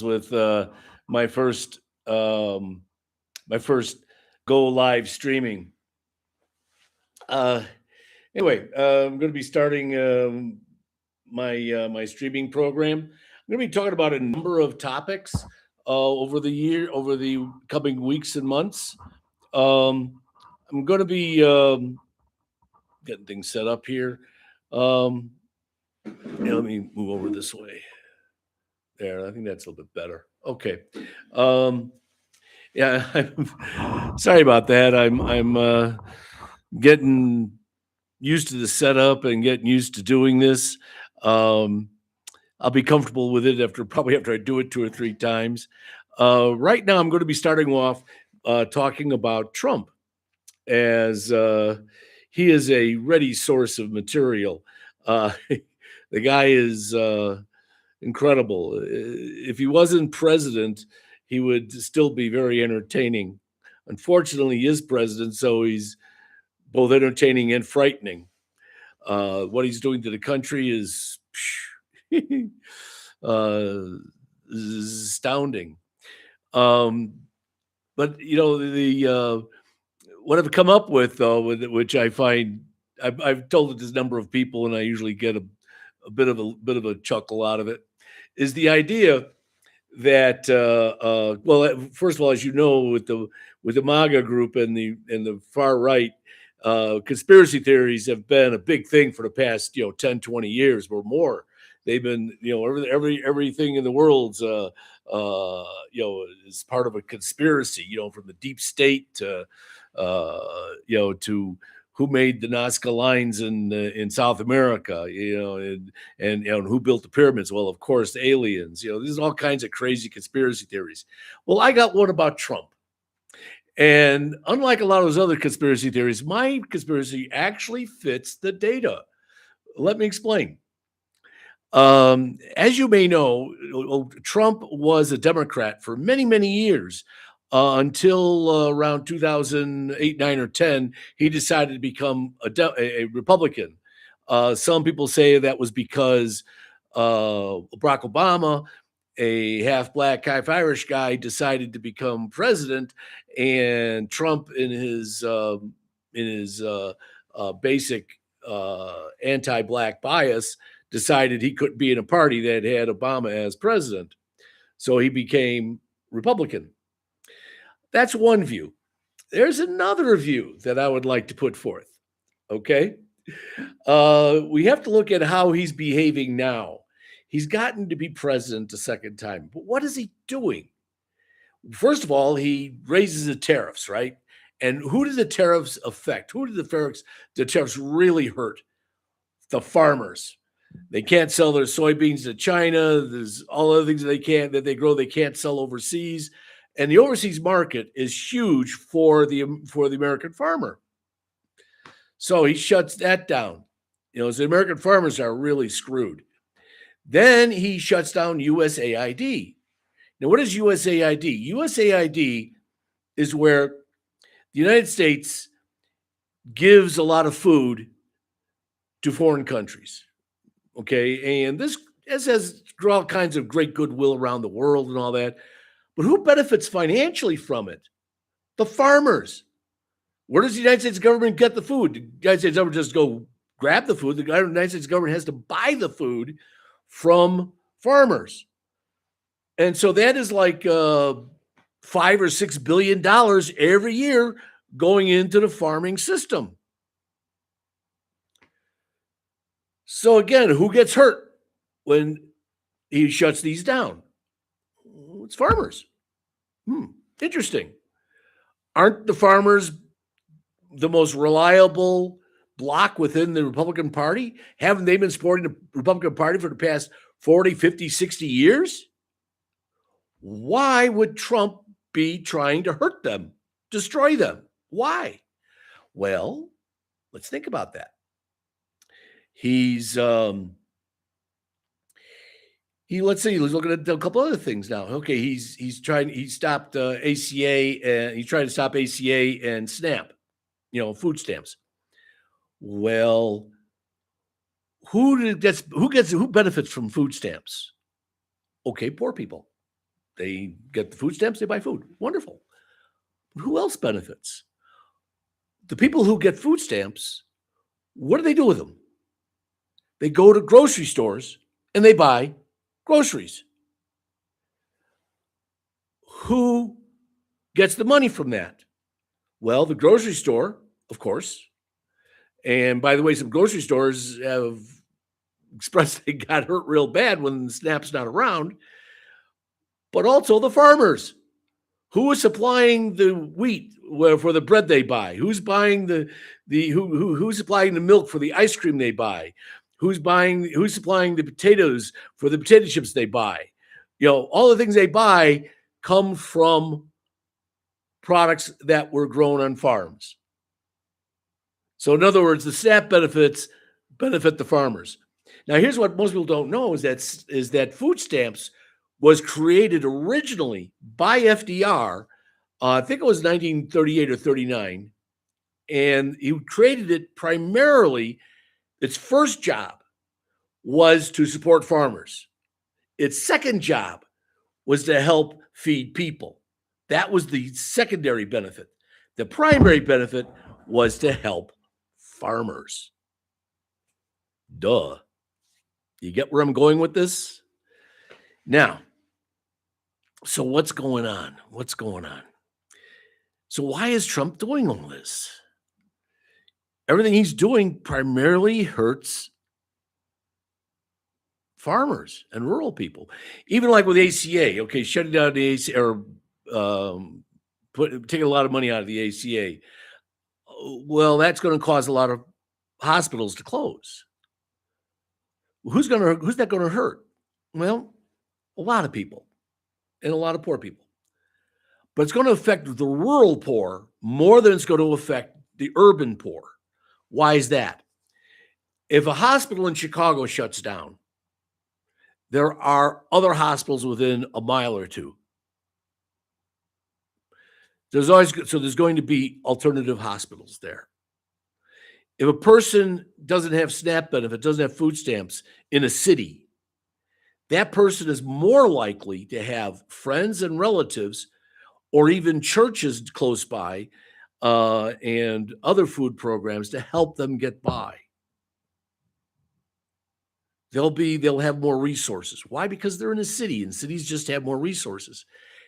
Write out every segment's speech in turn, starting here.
with my first um, my first go live streaming. Uh, anyway, I'm going to be starting my streaming program. I'm going to be talking about a number of topics over the coming weeks and months. Um, I'm going to be getting things set up here. Um, yeah, let me move over this way. There, I think that's a little bit better. Okay. Um, Yeah, sorry about that. I'm getting used to the setup and getting used to doing this. Um, I'll be comfortable with it after I do it two or three times. Right now, I'm going to be starting off talking about Trump as he is a ready source of material. The guy is incredible. If he wasn't president, he would still be very entertaining. Unfortunately, he is president, so he's both entertaining and frightening. What he's doing to the country is uh, astounding. Um, but the what I've come up with, though, which I find I've told it to a number of people, and I usually get a bit of a chuckle out of it, is the idea that first of all, as you know, with the MAGA group and the far right, conspiracy theories have been a big thing for the past 10, 20 years or more. They've been everything in the world's is part of a conspiracy, from the deep state to who made the Nazca lines in South America, and who built the pyramids? Well, of course, aliens. There's all kinds of crazy conspiracy theories. Well, I got one about Trump. And unlike a lot of those other conspiracy theories, my conspiracy actually fits the data. Let me explain. As you may know, Trump was a Democrat for many, many years until around 2008, 9, or 10. He decided to become a Republican. Some people say that was because Barack Obama, a half black, half Irish guy, decided to become president, and Trump, in his basic anti-black bias, decided he couldn't be in a party that had Obama as president. So he became Republican. That's one view. There's another view that I would like to put forth. Okay. We have to look at how he's behaving now. He's gotten to be president a second time. But what is he doing? First of all, he raises the tariffs, right? And who do the tariffs affect? Who do the tariffs really hurt? The farmers. They can't sell their soybeans to China. There's all other things that they grow they can't sell overseas, and the overseas market is huge for the American farmer. So he shuts that down. So the American farmers are really screwed. Then he shuts down USAID. Now, what is USAID? USAID is where the United States gives a lot of food to foreign countries. Okay, and this has all kinds of great goodwill around the world and all that. But who benefits financially from it? The farmers. Where does the United States government get the food? The United States government just go grab the food. The United States government has to buy the food from farmers. And so that is like $5 or $6 billion every year going into the farming system. So again, who gets hurt when he shuts these down? It's farmers. Interesting. Aren't the farmers the most reliable bloc within the Republican Party? Haven't they been supporting the Republican Party for the past 40, 50, 60 years? Why would Trump be trying to hurt them, destroy them? Why? Well, let's think about that. He's let's see, he's looking at a couple other things now. Okay, he stopped ACA, and he's trying to stop ACA and SNAP, food stamps. Well, who benefits from food stamps? Okay, poor people. They get the food stamps, they buy food. Wonderful. Who else benefits? The people who get food stamps, what do they do with them? They go to grocery stores and they buy groceries. Who gets the money from that? Well, the grocery store, of course. And by the way, some grocery stores have expressed they got hurt real bad when SNAP's not around, but also the farmers. Who is supplying the wheat for the bread they buy? Who's buying who's supplying the milk for the ice cream they buy? Who's supplying the potatoes for the potato chips they buy? All the things they buy come from products that were grown on farms. So in other words, the SNAP benefits benefit the farmers. Now, here's what most people don't know is that food stamps was created originally by FDR. I think it was 1938 or 39. And he created it primarily, its first job was to support farmers. Its second job was to help feed people. That was the secondary benefit. The primary benefit was to help farmers. Duh. You get where I'm going with this? Now, so what's going on? What's going on? So why is Trump doing all this? Everything he's doing primarily hurts farmers and rural people. Even like with ACA, okay, shutting down the ACA or taking a lot of money out of the ACA. Well, that's going to cause a lot of hospitals to close. Who's that going to hurt? Well, a lot of people and a lot of poor people. But it's going to affect the rural poor more than it's going to affect the urban poor. Why is that? If a hospital in Chicago shuts down, there are other hospitals within a mile or two. There's going to be alternative hospitals there. If a person doesn't have SNAP benefit, doesn't have food stamps in a city, that person is more likely to have friends and relatives or even churches close by and other food programs to help them get by. They'll have more resources. Why? Because they're in a city, and cities just have more resources.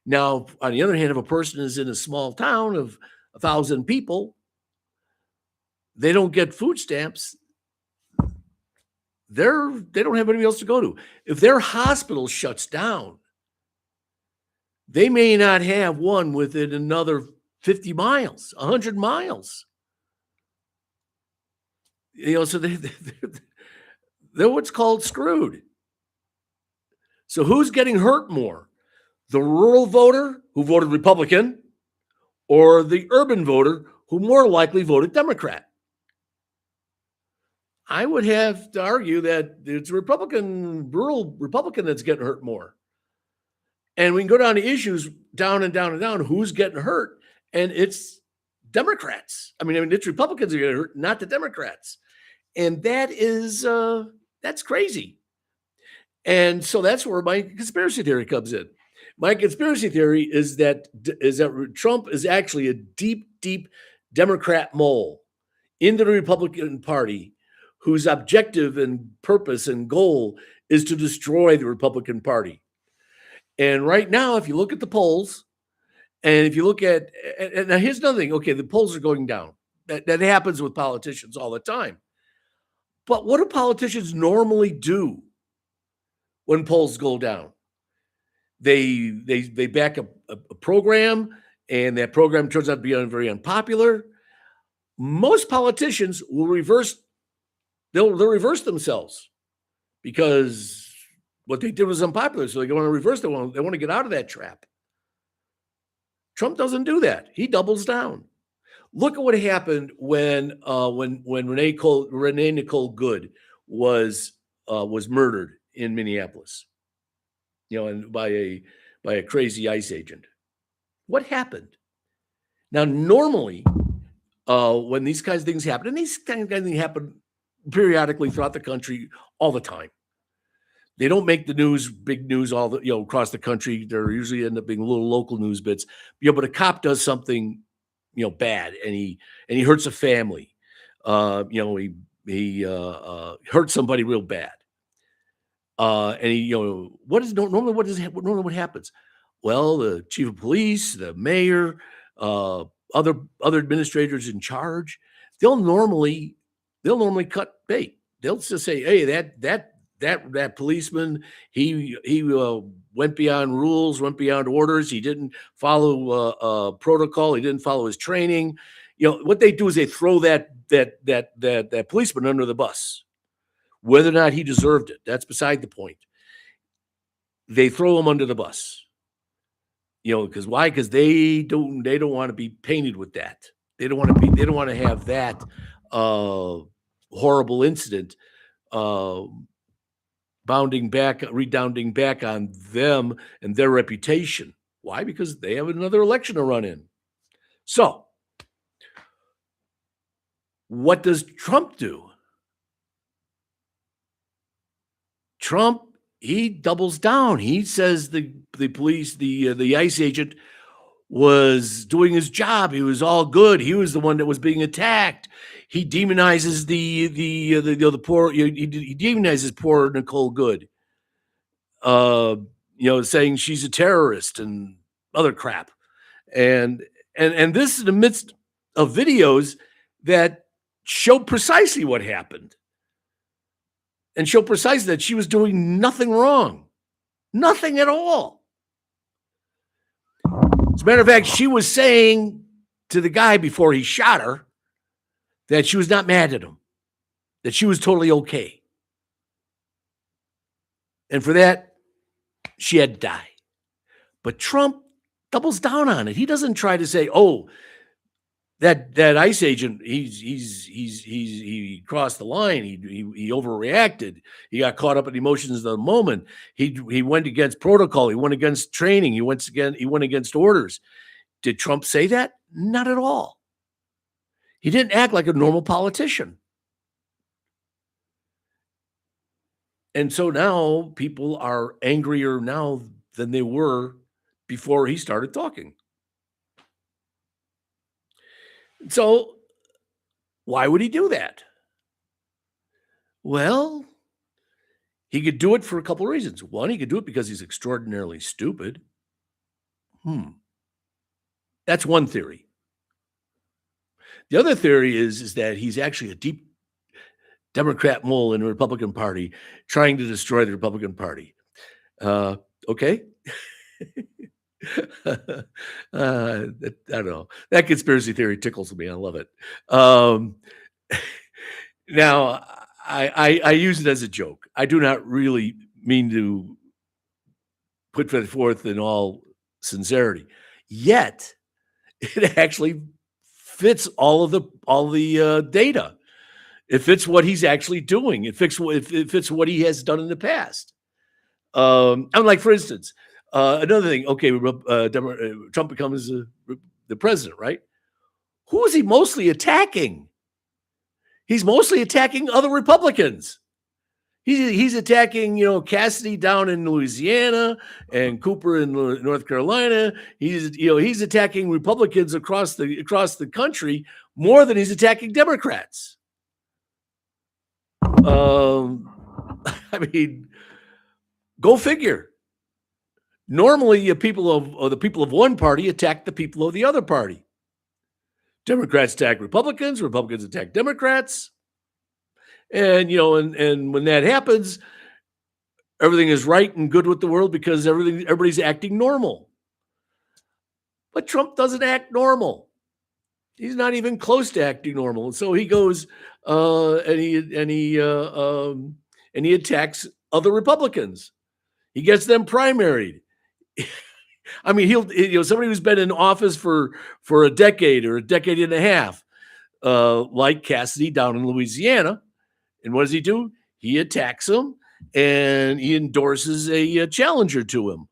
Now, on the other hand, if a person is in a small town of 1,000 people, they don't get food stamps. They don't have anybody else to go to. If their hospital shuts down, they may not have one within another 50 miles, 100 miles. So they're what's called screwed. So who's getting hurt more? The rural voter who voted Republican or the urban voter who more likely voted Democrat? I would have to argue that it's rural Republican that's getting hurt more. And we can go down to issues down and down and down. Who's getting hurt? And it's Democrats. I mean, it's Republicans are getting hurt, not the Democrats. And that is, that's crazy. And so that's where my conspiracy theory comes in. My conspiracy theory is that Trump is actually a deep, deep Democrat mole into the Republican Party whose objective and purpose and goal is to destroy the Republican Party. And right now, if you look at the polls, and if you look at, and now here's another thing, okay, the polls are going down. That happens with politicians all the time. But what do politicians normally do when polls go down? They back up a program, and that program turns out to be very unpopular. Most politicians will reverse themselves because what they did was unpopular. So they want to reverse. They want to get out of that trap. Trump doesn't do that. He doubles down. Look at what happened when Renee Nicole Good was murdered in Minneapolis, and by a crazy ICE agent. What happened? Now, normally, when these kinds of things happen, and these kinds of things happen periodically throughout the country all the time, They don't make the news, big news, all the across the country. They're usually end up being little local news bits. But a cop does something, bad, and he hurts a family. He hurts somebody real bad. And normally what happens? Well, the chief of police, the mayor, uh, other administrators in charge, they'll normally cut bait. They'll just say, "Hey, that policeman, he went beyond rules, went beyond orders. He didn't follow protocol. He didn't follow his training." What they do is they throw that policeman under the bus. Whether or not he deserved it, that's beside the point. They throw him under the bus. Because why? Because they don't want to be painted with that. They don't want to have that horrible incident redounding back on them and their reputation. Why? Because they have another election to run in. So, what does Trump do? Trump, he doubles down. He says the police, the ICE agent was doing his job. He was all good. He was the one that was being attacked. He demonizes the poor. He demonizes poor Nicole Good. Saying she's a terrorist and other crap. And this in the midst of videos that show precisely what happened. And show precisely that she was doing nothing wrong. Nothing at all. As a matter of fact, she was saying to the guy before he shot her that she was not mad at him, that she was totally okay. And for that, she had to die. But Trump doubles down on it. He doesn't try to say, "Oh, that ICE agent, he crossed the line. He overreacted. He got caught up in emotions of the moment. He went against protocol. He went against training. He went against orders." Did Trump say that? Not at all. He didn't act like a normal politician. And so now people are angrier now than they were before he started talking. So why would he do that? Well, he could do it for a couple of reasons. One, he could do it because he's extraordinarily stupid. That's one theory. The other theory is that he's actually a deep Democrat mole in the Republican Party trying to destroy the Republican Party. Okay. I don't know. That conspiracy theory tickles me. I love it. Now, I use it as a joke. I do not really mean to put that forth in all sincerity. Yet, it actually fits all the data. It fits what he's actually doing. It fits what he has done in the past. Like, for instance, another thing. Okay, Trump becomes the president, right? Who is he mostly attacking? He's mostly attacking other Republicans. He's attacking, Cassidy down in Louisiana and Cooper in North Carolina. He's attacking Republicans across the country more than he's attacking Democrats. I mean, go figure. Normally, the people of one party attack the people of the other party. Democrats attack Republicans. Republicans attack Democrats. And and when that happens, everything is right and good with the world because everybody's acting normal. But Trump doesn't act normal. He's not even close to acting normal. And so he goes and he attacks other Republicans. He gets them primaried. I mean, somebody who's been in office for a decade or a decade and a half, like Cassidy down in Louisiana. And what does he do? He attacks him and he endorses a challenger to him,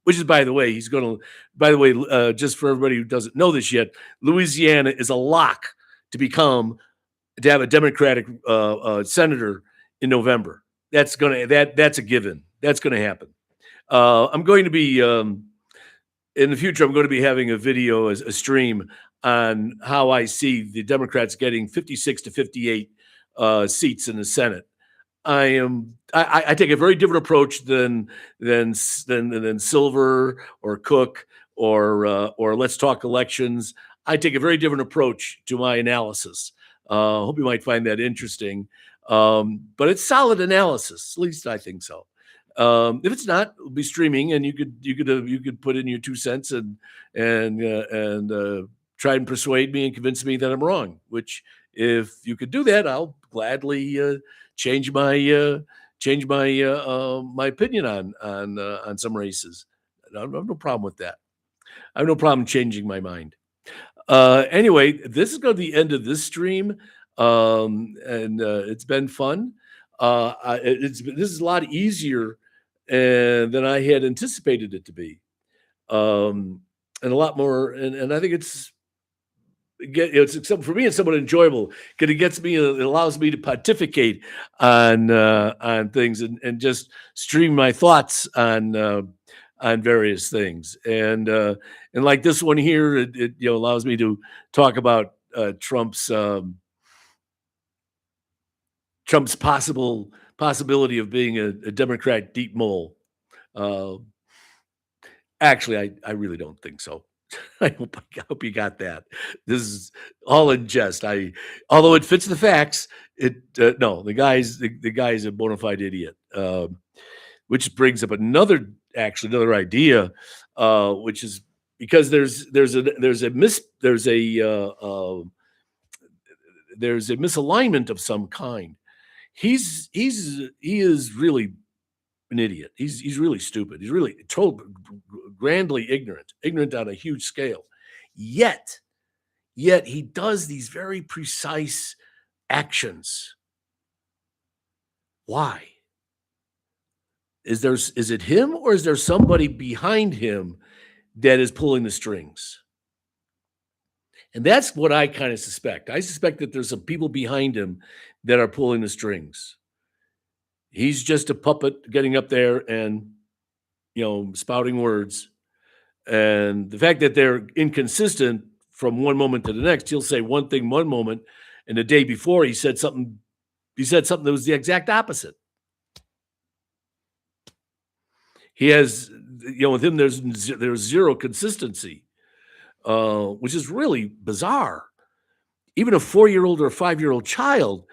which is, by the way, just for everybody who doesn't know this yet, Louisiana is a lock to have a Democratic senator in November. that's a given. That's gonna happen. I'm going to be in the future. I'm going to be having a video as a stream on how I see the Democrats getting 56 to 58 seats in the Senate. I take a very different approach than Silver or Cook or Let's Talk Elections. I take a very different approach to my analysis. Hope you might find that interesting. But it's solid analysis. At least I think so. If it's not, it'll be streaming, and you could put in your 2 cents and try and persuade me and convince me that I'm wrong. Which, if you could do that, I'll gladly change my opinion on some races. I have no problem with that. I have no problem changing my mind. Anyway, this is going to be the end of this stream, and it's been fun. This is a lot easier than I had anticipated it to be, and a lot more. And I think for me, it's somewhat enjoyable because it allows me to pontificate on things and just stream my thoughts on various things. And like this one here, it allows me to talk about Trump's possibility of being a Democrat deep mole. Actually, I really don't think so. I hope you got that. This is all in jest. Although it fits the facts, no, the guy's a bona fide idiot. Which brings up another idea, which is because there's a misalignment of some kind. He is really an idiot. He's really stupid. He's really grandly ignorant on a huge scale. Yet he does these very precise actions. Why? Is it him, or is there somebody behind him that is pulling the strings? And that's what I kind of suspect. I suspect that there's some people behind him that are pulling the strings. He's just a puppet getting up there and, spouting words. And the fact that they're inconsistent from one moment to the next, he'll say one thing one moment, and the day before he said something that was the exact opposite. He has, with him, there's zero consistency, which is really bizarre. Even a 4-year-old or a 5-year-old child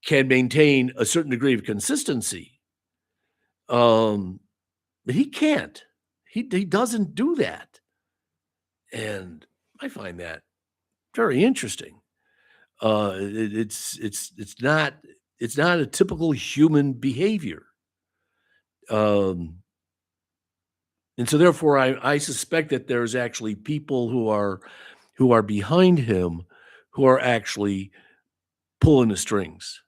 can maintain a certain degree of consistency. But he can't. He doesn't do that. And I find that very interesting. It's not a typical human behavior. And so therefore I suspect that there's actually people who are behind him, who are actually pulling the strings.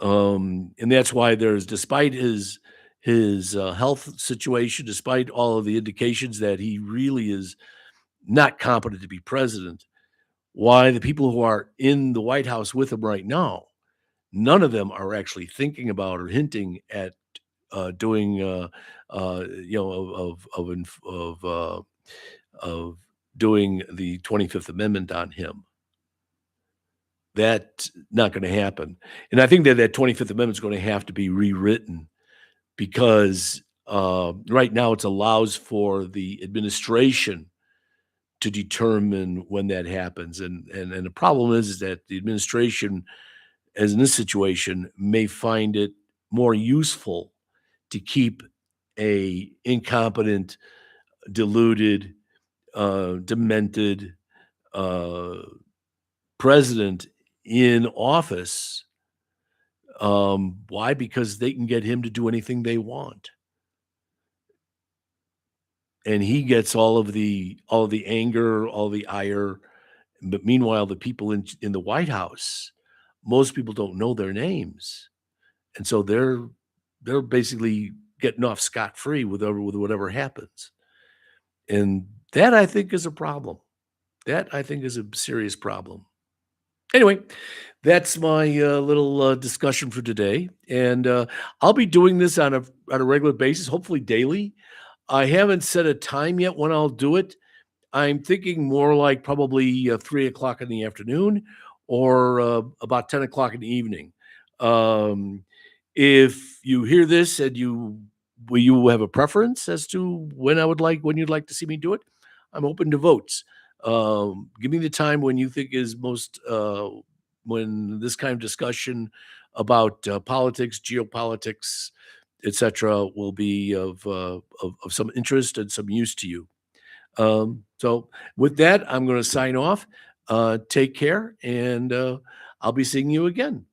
And that's why despite his health situation, despite all of the indications that he really is not competent to be president, why the people who are in the White House with him right now, none of them are actually thinking about or hinting at doing doing the 25th Amendment on him. That's not going to happen. And I think that 25th Amendment is going to have to be rewritten because right now it allows for the administration to determine when that happens. And the problem is that the administration, as in this situation, may find it more useful to keep a incompetent, deluded, demented president in office. Why? Because they can get him to do anything they want. And he gets all of the anger, all the ire. But meanwhile, the people in the White House, most people don't know their names. And so they're basically getting off scot-free with whatever happens. And that, I think, is a problem. That, I think, is a serious problem. Anyway, that's my little discussion for today, and I'll be doing this on a regular basis, hopefully daily. I haven't set a time yet when I'll do it. I'm thinking more like probably 3 o'clock in the afternoon or about 10 o'clock in the evening. Um, if you hear this and will you have a preference as to when you'd like to see me do it? I'm open to votes. Give me the time when you think is most when this kind of discussion about politics, geopolitics, etc., will be of some interest and some use to you. So with that, I'm going to sign off. Take care, and I'll be seeing you again.